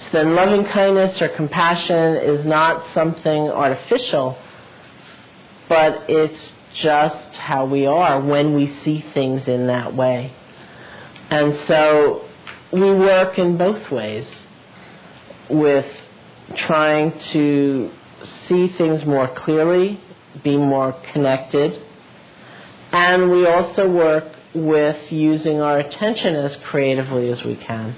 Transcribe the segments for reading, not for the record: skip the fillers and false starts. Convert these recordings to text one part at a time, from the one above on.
So then loving kindness or compassion is not something artificial, but it's just how we are when we see things in that way. And so we work in both ways, with trying to see things more clearly, be more connected, and we also work with using our attention as creatively as we can.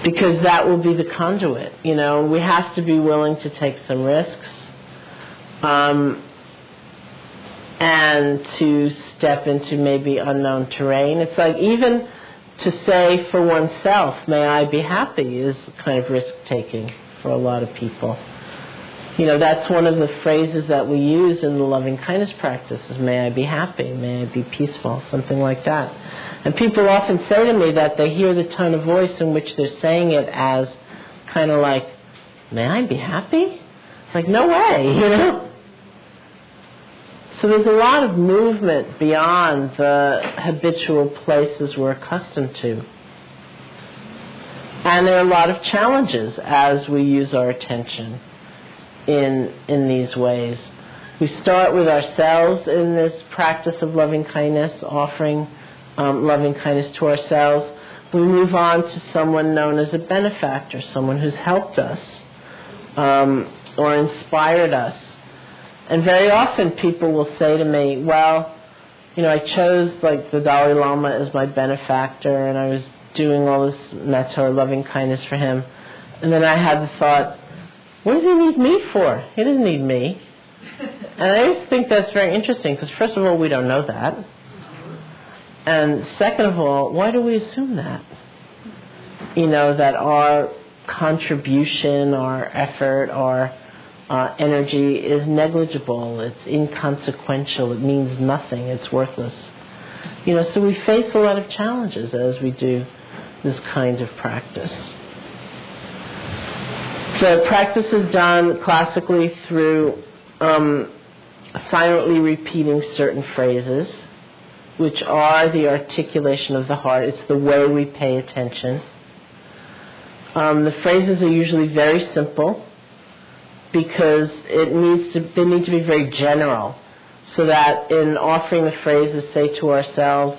Because that will be the conduit. You know, we have to be willing to take some risks, and to step into maybe unknown terrain. It's like even to say for oneself, may I be happy, is kind of risk-taking for a lot of people. You know, that's one of the phrases that we use in the loving kindness practice is, may I be happy, may I be peaceful, something like that. And people often say to me that they hear the tone of voice in which they're saying it as kind of like, may I be happy? It's like, no way, you know? So there's a lot of movement beyond the habitual places we're accustomed to. And there are a lot of challenges as we use our attention in these ways. We start with ourselves in this practice of loving kindness, offering loving kindness to ourselves. We move on to someone known as a benefactor, someone who's helped us or inspired us. And very often people will say to me, well, you know, I chose like the Dalai Lama as my benefactor, and I was doing all this metta or loving kindness for him. And then I had the thought, what does he need me for? He doesn't need me. And I always think that's very interesting, because first of all, we don't know that. And second of all, why do we assume that? You know, that our contribution, our effort, our energy is negligible, it's inconsequential, it means nothing, it's worthless. You know, so we face a lot of challenges as we do this kind of practice. The practice is done classically through silently repeating certain phrases, which are the articulation of the heart. It's the way we pay attention. The phrases are usually very simple, because they need to be very general, so that in offering the phrases, say to ourselves,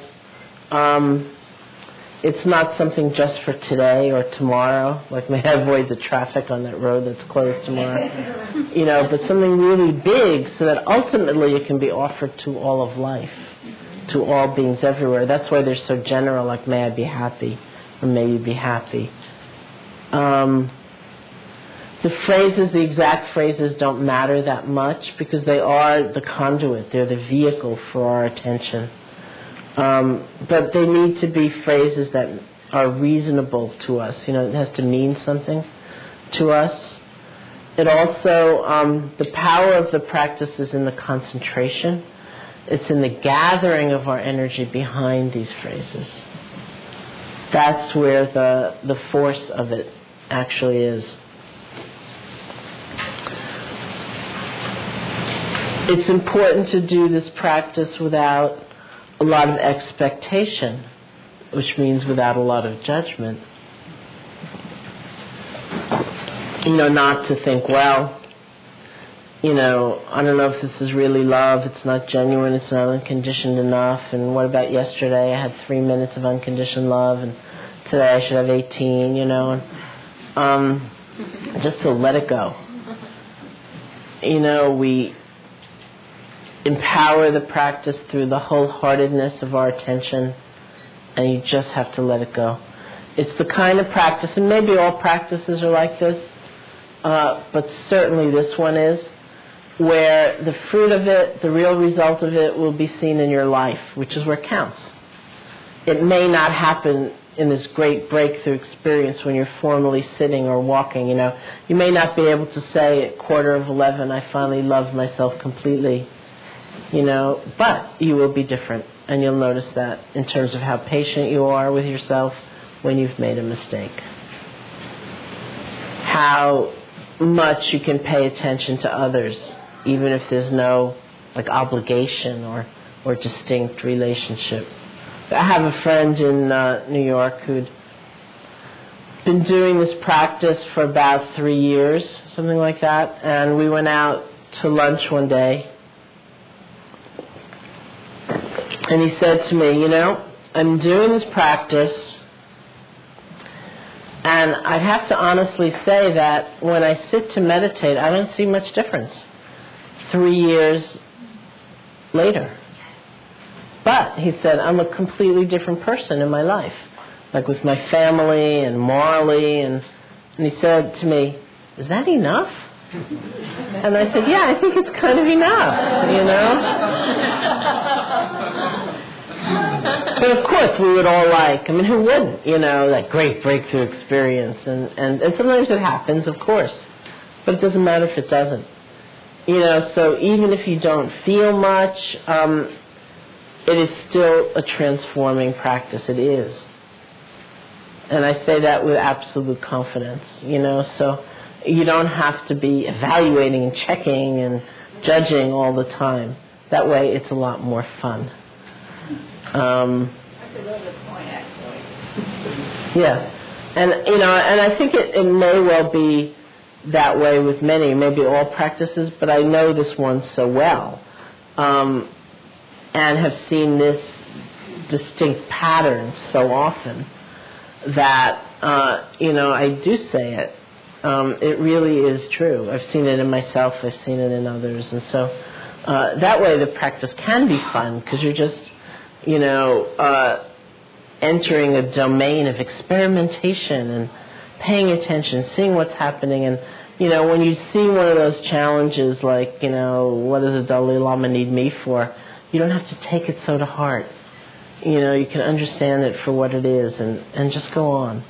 it's not something just for today or tomorrow, like may I avoid the traffic on that road that's closed tomorrow, you know, but something really big, so that ultimately it can be offered to all of life, to all beings everywhere. That's why they're so general, like may I be happy, or may you be happy. The phrases, the exact phrases, don't matter that much, because they are the conduit, they're the vehicle for our attention. But they need to be phrases that are reasonable to us. You know, it has to mean something to us. It also, the power of the practice is in the concentration. It's in the gathering of our energy behind these phrases. That's where the force of it actually is. It's important to do this practice without a lot of expectation, which means without a lot of judgment. You know, not to think, well, you know, I don't know if this is really love, it's not genuine, it's not unconditioned enough, and what about yesterday? I had 3 minutes of unconditioned love, and today I should have 18, you know, and just to let it go. You know, we empower the practice through the wholeheartedness of our attention, and you just have to let it go. It's the kind of practice, and maybe all practices are like this, but certainly this one is, where the fruit of it, the real result of it, will be seen in your life, which is where it counts. It may not happen in this great breakthrough experience when you're formally sitting or walking, you know. You may not be able to say at 11:15, I finally loved myself completely, you know, but you will be different, and you'll notice that in terms of how patient you are with yourself when you've made a mistake. How much you can pay attention to others, even if there's no like obligation or distinct relationship. I have a friend in New York who'd been doing this practice for about 3 years, something like that, and we went out to lunch one day, and he said to me, I'm doing this practice, and I'd have to honestly say that when I sit to meditate, I don't see much difference 3 years later. But, he said, I'm a completely different person in my life, like with my family and morally, and he said to me, is that enough? And I said, yeah, I think it's kind of enough, But of course we would all who wouldn't, that great breakthrough experience, and sometimes it happens, of course, but it doesn't matter if it doesn't. So even if you don't feel much, it is still a transforming practice. It is. And I say that with absolute confidence, so you don't have to be evaluating and checking and judging all the time. That way it's a lot more fun. That's a really good point, actually. Yeah. And, and I think it may well be that way with many, maybe all practices, but I know this one so well, and have seen this distinct pattern so often that, I do say it. It really is true. I've seen it in myself, I've seen it in others, and so that way the practice can be fun, because you're just, entering a domain of experimentation and paying attention, seeing what's happening, and when you see one of those challenges like, what does a Dalai Lama need me for, you don't have to take it so to heart. You can understand it for what it is and just go on.